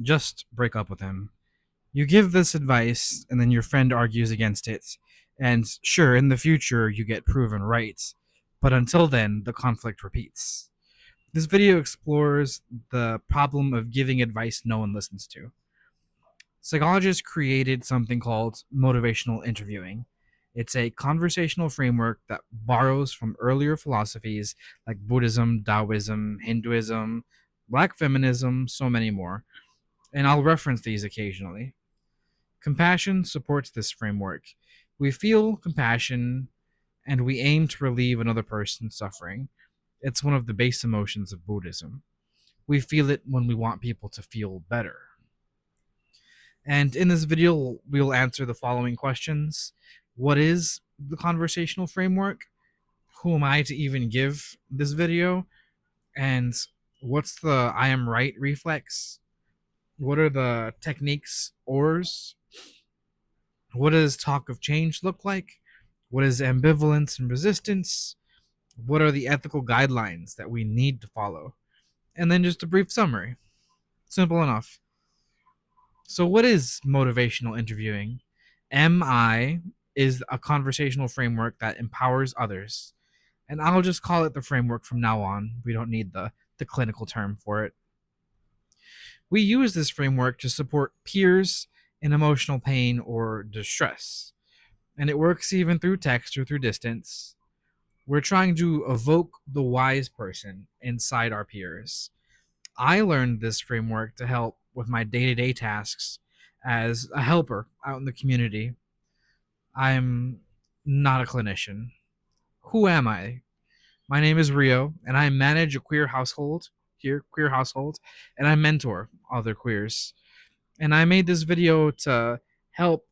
Just break up with him. You give this advice, and then your friend argues against it. And sure, in the future, you get proven right. But until then, the conflict repeats. This video explores the problem of giving advice no one listens to. Psychologists created something called motivational interviewing. It's a conversational framework that borrows from earlier philosophies like Buddhism, Taoism, Hinduism, Black feminism, so many more. And I'll reference these occasionally. Compassion supports this framework. We feel compassion and we aim to relieve another person's suffering. It's one of the base emotions of Buddhism. We feel it when we want people to feel better. And in this video, we'll answer the following questions. What is the conversational framework? Who am I to even give this video? And what's the I am right reflex? What are the techniques ors? What does talk of change look like? What is ambivalence and resistance? What are the ethical guidelines that we need to follow? And then just a brief summary. Simple enough. So, what is motivational interviewing? MI is a conversational framework that empowers others. And I'll just call it the framework from now on. We don't need the clinical term for it. We use this framework to support peers in emotional pain or distress. And it works even through text or through distance. We're trying to evoke the wise person inside our peers. I learned this framework to help with my day to day tasks as a helper out in the community. I'm not a clinician. Who am I? My name is Rio, and I manage a queer household, and I mentor other queers. And I made this video to help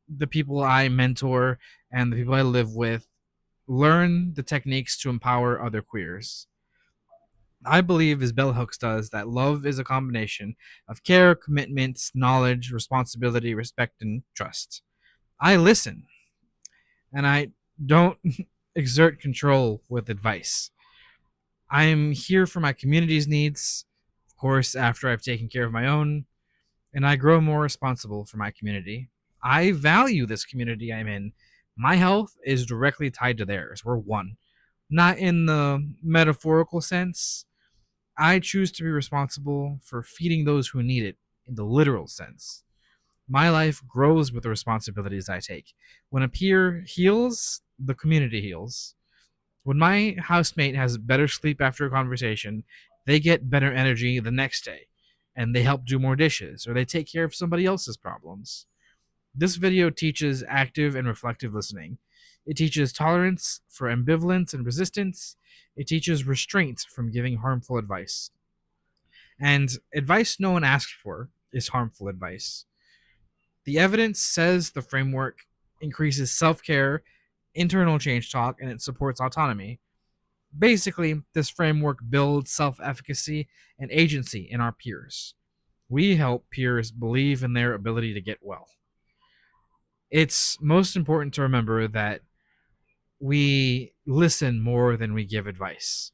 the people I mentor and the people I live with learn the techniques to empower other queers. I believe, as Bell Hooks does, that love is a combination of care, commitment, knowledge, responsibility, respect, and trust. I listen, and I don't exert control with advice. I'm here for my community's needs, of course, after I've taken care of my own, and I grow more responsible for my community. I value this community I'm in. My health is directly tied to theirs. We're one. Not in the metaphorical sense. I choose to be responsible for feeding those who need it in the literal sense. My life grows with the responsibilities I take. When a peer heals, the community heals. When my housemate has better sleep after a conversation, they get better energy the next day, and they help do more dishes, or they take care of somebody else's problems. This video teaches active and reflective listening. It teaches tolerance for ambivalence and resistance. It teaches restraint from giving harmful advice. And advice no one asked for is harmful advice. The evidence says the framework increases self care, internal change talk, and it supports autonomy. Basically, this framework builds self efficacy and agency in our peers. We help peers believe in their ability to get well. It's most important to remember that we listen more than we give advice.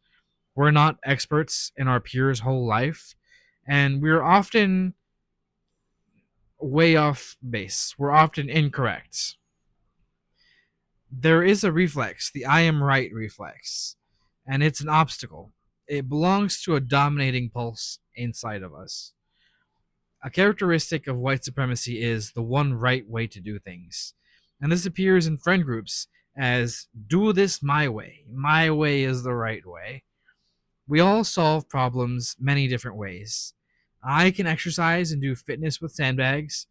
We're not experts in our peers' whole life, and we're often way off base. We're often incorrect. There is a reflex, the I am right reflex, and it's an obstacle. It belongs to a dominating pulse inside of us. A characteristic of white supremacy is the one right way to do things. And this appears in friend groups as do this my way. My way is the right way. We all solve problems many different ways. I can exercise and do fitness with sandbags.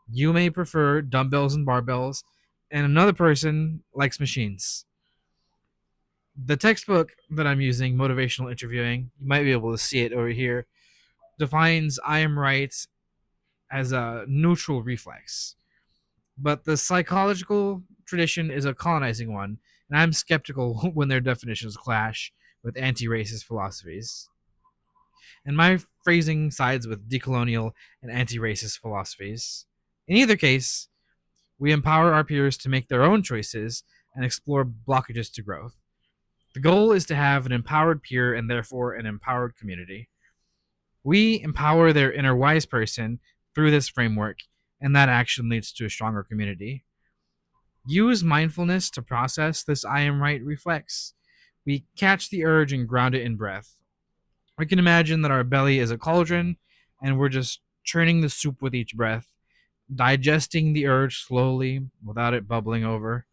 You may prefer dumbbells and barbells, and another person likes machines. The textbook that I'm using, Motivational Interviewing, you might be able to see it over here, defines I am right as a neutral reflex. But the psychological tradition is a colonizing one, and I'm skeptical when their definitions clash with anti racist philosophies. And my phrasing sides with decolonial and anti racist philosophies. In either case, we empower our peers to make their own choices and explore blockages to growth. The goal is to have an empowered peer and therefore an empowered community. We empower their inner wise person through this framework, and that action leads to a stronger community. Use mindfulness to process this I am right reflex. We catch the urge and ground it in breath. We can imagine that our belly is a cauldron and we're just churning the soup with each breath, digesting the urge slowly without it bubbling over.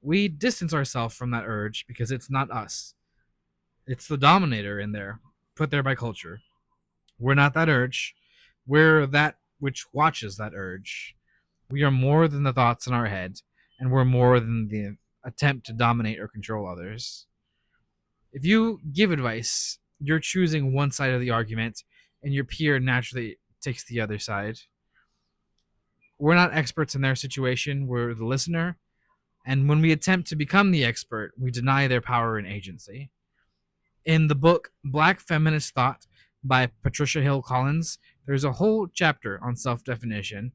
We distance ourselves from that urge because it's not us. It's the dominator in there, put there by culture. We're not that urge. We're that which watches that urge. We are more than the thoughts in our head, and we're more than the attempt to dominate or control others. If you give advice, you're choosing one side of the argument, and your peer naturally takes the other side. We're not experts in their situation, we're the listener, and when we attempt to become the expert, we deny their power and agency. In the book Black Feminist Thought by Patricia Hill Collins, there's a whole chapter on self definition.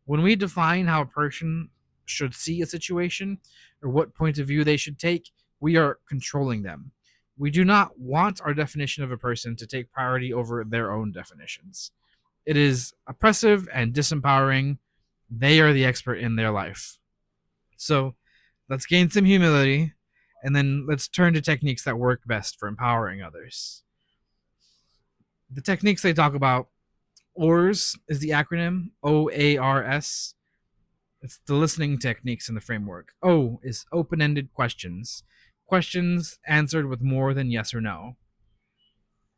When we define how a person should see a situation or what point of view they should take, we are controlling them. We do not want our definition of a person to take priority over their own definitions. It is oppressive and disempowering. They are the expert in their life. So let's gain some humility and then let's turn to techniques that work best for empowering others. The techniques they talk about, OARS is the acronym, OARS. It's the listening techniques in the framework. O is open ended questions. Questions answered with more than yes or no.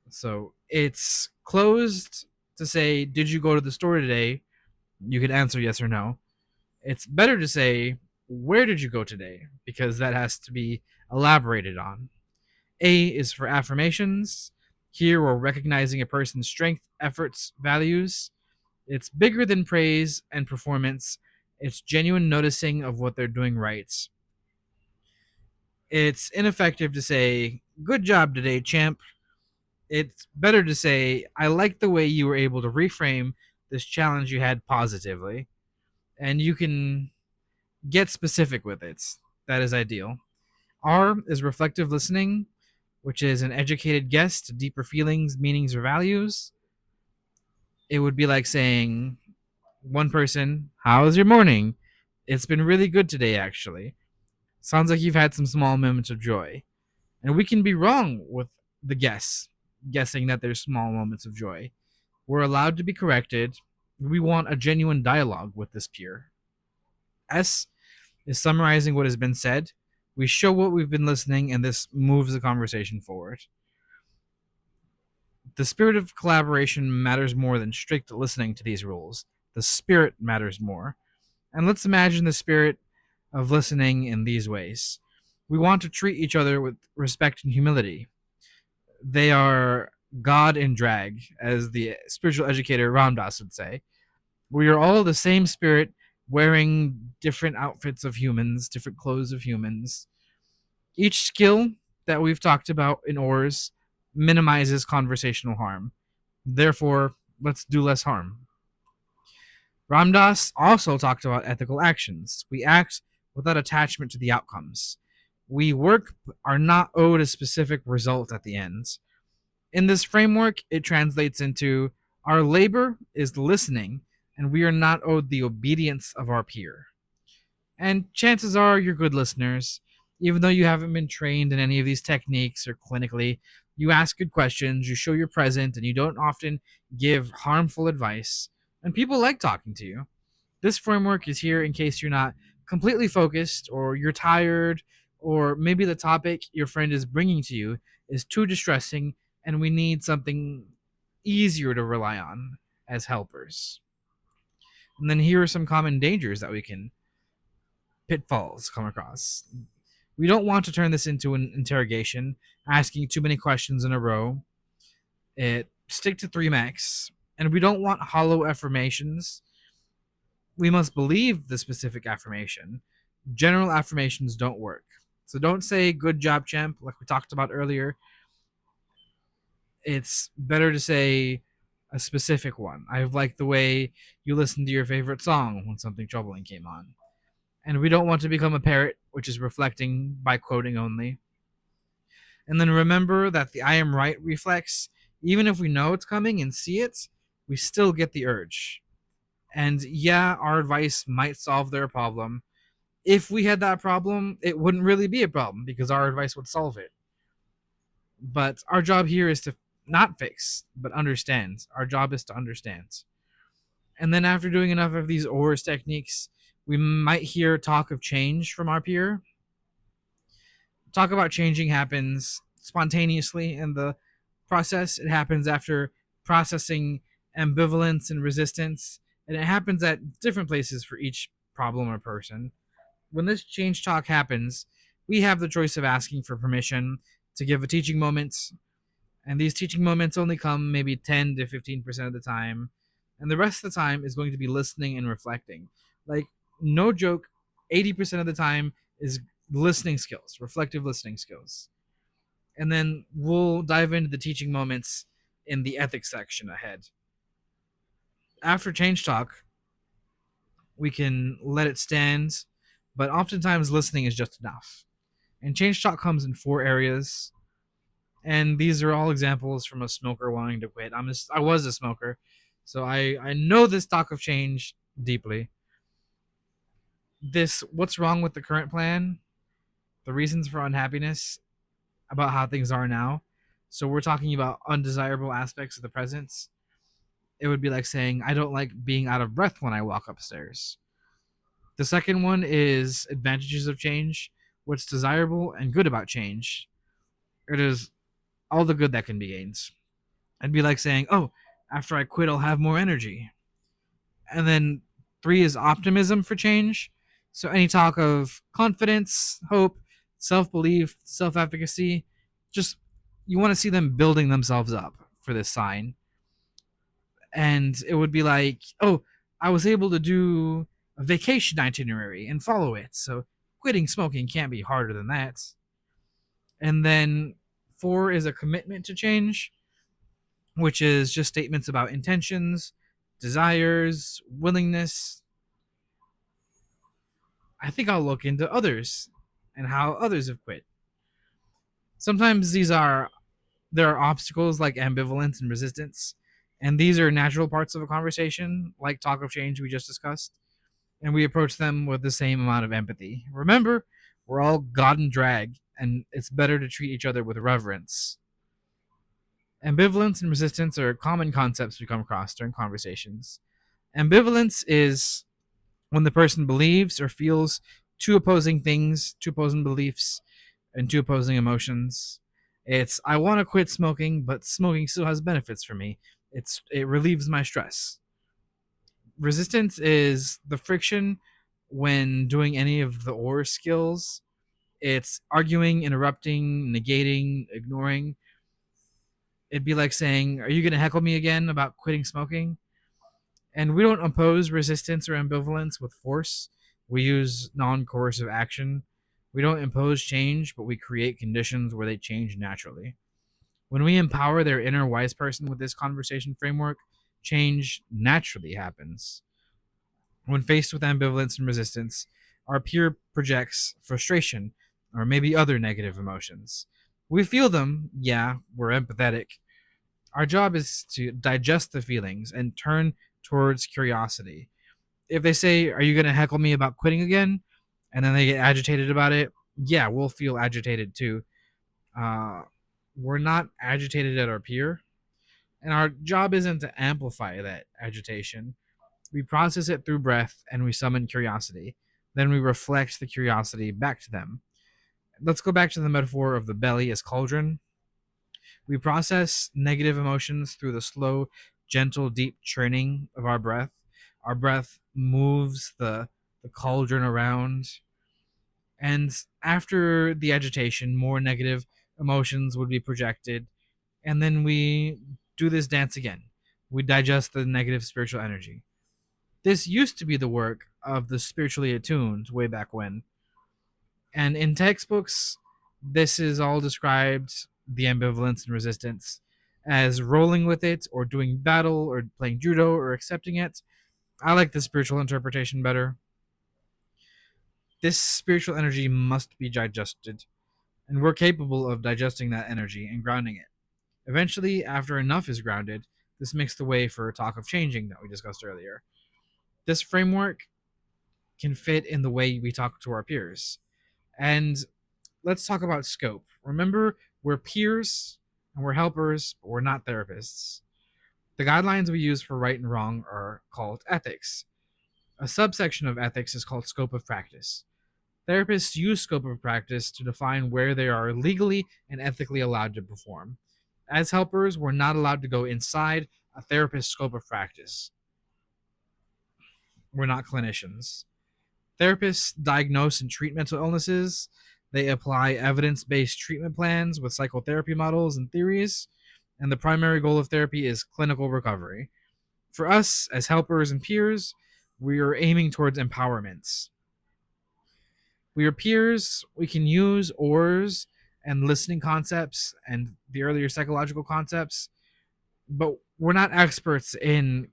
So it's closed to say, did you go to the store today? You could answer yes or no. It's better to say, where did you go today? Because that has to be elaborated on. A is for affirmations. Here we're recognizing a person's strength, efforts, values. It's bigger than praise and performance. It's genuine noticing of what they're doing right. It's ineffective to say, good job today, champ. It's better to say, I like the way you were able to reframe this challenge you had positively. And you can get specific with it. That is ideal. R is reflective listening, which is an educated guess to deeper feelings, meanings, or values. It would be like saying, one person, how's your morning? It's been really good today, actually. Sounds like you've had some small moments of joy. And we can be wrong with the guessing that there's small moments of joy. We're allowed to be corrected. We want a genuine dialogue with this peer. S is summarizing what has been said. We show what we've been listening, and this moves the conversation forward. The spirit of collaboration matters more than strict listening to these rules. The spirit matters more. And let's imagine the spirit of listening in these ways. We want to treat each other with respect and humility. They are God in drag, as the spiritual educator Ram Dass would say. We are all the same spirit wearing different outfits of humans, different clothes of humans. Each skill that we've talked about in OARS minimizes conversational harm. Therefore, let's do less harm. Ram Dass also talked about ethical actions. We act without attachment to the outcomes. We work are not owed a specific result at the end. In this framework, it translates into our labor is listening, and we are not owed the obedience of our peer. And chances are you're good listeners. Even though you haven't been trained in any of these techniques or clinically, you ask good questions, you show you're present, and you don't often give harmful advice. And people like talking to you. This framework is here in case you're not completely focused, or you're tired, or maybe the topic your friend is bringing to you is too distressing, and we need something easier to rely on as helpers. And then here are some common dangers that we can pitfalls come across. We don't want to turn this into an interrogation, asking too many questions in a row. Stick to three max. And we don't want hollow affirmations. We must believe the specific affirmation. General affirmations don't work. So don't say good job, champ, like we talked about earlier. It's better to say a specific one. I like the way you listened to your favorite song when something troubling came on. And we don't want to become a parrot, which is reflecting by quoting only. And then remember that the I am right reflex, Even if we know it's coming and see it, we still get the urge. And yeah, our advice might solve their problem. If we had that problem, it wouldn't really be a problem because our advice would solve it. But our job here is to not fix, but understand. Our job is to understand. And then after doing enough of these ORS techniques, we might hear talk of change from our peer. Talk about changing happens spontaneously in the process. It happens after processing ambivalence and resistance, and it happens at different places for each problem or person. When this change talk happens, we have the choice of asking for permission to give a teaching moment, and these teaching moments only come maybe 10 to 15% of the time, and the rest of the time is going to be listening and reflecting. Like, no joke, 80% of the time is listening skills, reflective listening skills. And then we'll dive into the teaching moments in the ethics section ahead. After change talk, we can let it stand, but oftentimes listening is just enough. And change talk comes in four areas, and these are all examples from a smoker wanting to quit. I was a smoker, so I know this talk of change deeply. This what's wrong with the current plan, the reasons for unhappiness, about how things are now. So we're talking about undesirable aspects of the present. It would be like saying, I don't like being out of breath when I walk upstairs. The second one is advantages of change, what's desirable and good about change. It is all the good that can be gained. It'd be like saying, oh, after I quit, I'll have more energy. And then three is optimism for change. So any talk of confidence, hope, self belief, self efficacy, just you want to see them building themselves up for this sign. And it would be like, oh, I was able to do a vacation itinerary and follow it. So quitting smoking can't be harder than that. And then four is a commitment to change, which is just statements about intentions, desires, willingness. I think I'll look into others and how others have quit. Sometimes there are obstacles like ambivalence and resistance, and these are natural parts of a conversation, like talk of change we just discussed, and we approach them with the same amount of empathy. Remember, we're all God and drag, and it's better to treat each other with reverence. Ambivalence and resistance are common concepts we come across during conversations. Ambivalence is when the person believes or feels two opposing things, two opposing beliefs, and two opposing emotions. It's I want to quit smoking, but smoking still has benefits for me. It relieves my stress. Resistance is the friction when doing any of the or skills. It's arguing, interrupting, negating, ignoring. It'd be like saying, "Are you going to heckle me again about quitting smoking?" And we don't oppose resistance or ambivalence with force. We use non coercive action. We don't impose change, but we create conditions where they change naturally. When we empower their inner wise person with this conversation framework, change naturally happens. When faced with ambivalence and resistance, our peer projects frustration or maybe other negative emotions. We feel them, yeah, we're empathetic. Our job is to digest the feelings and turn towards curiosity. If they say, "Are you going to heckle me about quitting again?" and then they get agitated about it, yeah, we'll feel agitated too. Uh, we're not agitated at our peer, and our job isn't to amplify that agitation. We process it through breath and we summon curiosity. Then we reflect the curiosity back to them. Let's go back to the metaphor of the belly as cauldron. We process negative emotions through the slow, gentle, deep churning of our breath. Our breath moves the cauldron around. And after the agitation, more negative emotions would be projected. And then we do this dance again. We digest the negative spiritual energy. This used to be the work of the spiritually attuned way back when. And in textbooks, this is all described the ambivalence and resistance as rolling with it or doing battle or playing judo or accepting it. I like the spiritual interpretation better. This spiritual energy must be digested, and we're capable of digesting that energy and grounding it. Eventually, after enough is grounded, this makes the way for talk of changing that we discussed earlier. This framework can fit in the way we talk to our peers. And let's talk about scope. Remember, we're peers and we're helpers, but we're not therapists. The guidelines we use for right and wrong are called ethics. A subsection of ethics is called scope of practice. Therapists use scope of practice to define where they are legally and ethically allowed to perform. As helpers, we're not allowed to go inside a therapist's scope of practice. We're not clinicians. Therapists diagnose and treat mental illnesses. They apply evidence based treatment plans with psychotherapy models and theories. And the primary goal of therapy is clinical recovery. For us, as helpers and peers, we are aiming towards empowerment. We are peers. We can use ORs and listening concepts and the earlier psychological concepts, but we're not experts in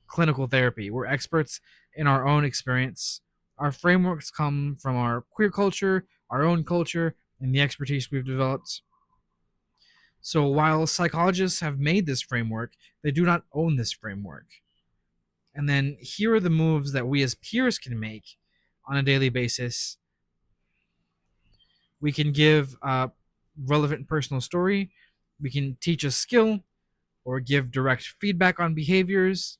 clinical therapy. We're experts in our own experience. Our frameworks come from our queer culture, our own culture, and the expertise we've developed. So while psychologists have made this framework, they do not own this framework. And then here are the moves that we as peers can make on a daily basis. We can give a relevant personal story. We can teach a skill or give direct feedback on behaviors.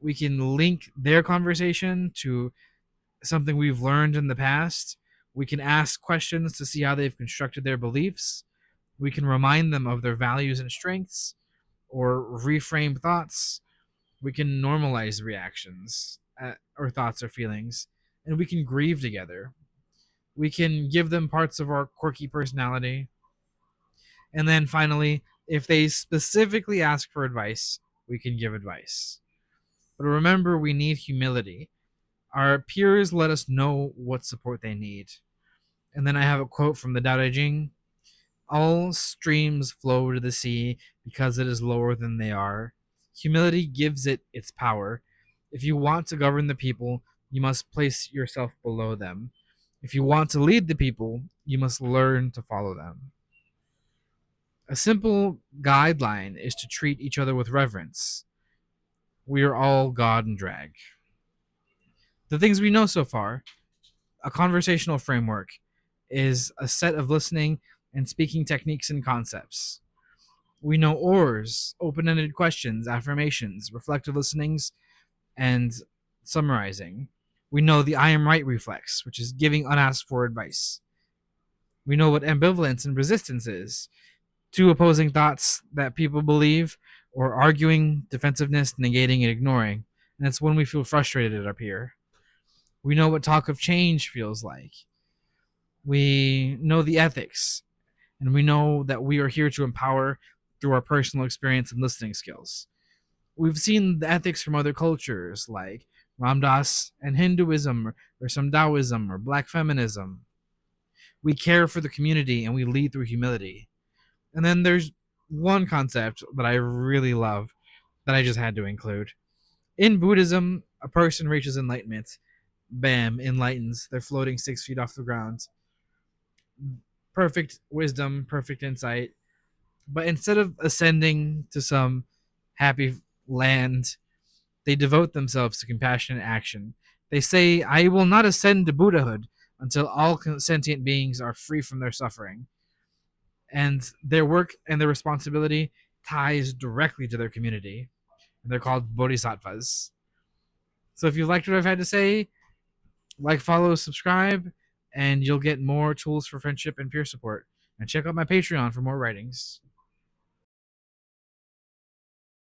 We can link their conversation to something we've learned in the past. We can ask questions to see how they've constructed their beliefs. We can remind them of their values and strengths or reframe thoughts. We can normalize reactions or thoughts or feelings, and we can grieve together. We can give them parts of our quirky personality. And then finally, if they specifically ask for advice, we can give advice. But remember, we need humility. Our peers let us know what support they need. And then I have a quote from the Tao Te Ching. All streams flow to the sea because it is lower than they are. Humility gives it its power. If you want to govern the people, you must place yourself below them. If you want to lead the people, you must learn to follow them. A simple guideline is to treat each other with reverence. We are all God and drag. The things we know so far: a conversational framework is a set of listening and speaking techniques and concepts. We know ORs, open ended questions, affirmations, reflective listenings, and summarizing. We know the I am right reflex, which is giving unasked for advice. We know what ambivalence and resistance is: two opposing thoughts that people believe, or arguing, defensiveness, negating, and ignoring. And it's when we feel frustrated at our peer. We know what talk of change feels like. We know the ethics, and we know that we are here to empower through our personal experience and listening skills. We've seen the ethics from other cultures like Ram Dass and Hinduism, or some Taoism, or Black feminism. We care for the community and we lead through humility. And then there's one concept that I really love that I just had to include. In Buddhism, a person reaches enlightenment. Bam, enlightens. They're floating 6 feet off the ground. Perfect wisdom, perfect insight. But instead of ascending to some happy land, they devote themselves to compassionate action. They say, I will not ascend to Buddhahood until all sentient beings are free from their suffering. And their work and their responsibility ties directly to their community. And they're called bodhisattvas. So if you liked what I've had to say, like, follow, subscribe, and you'll get more tools for friendship and peer support. And check out my Patreon for more writings.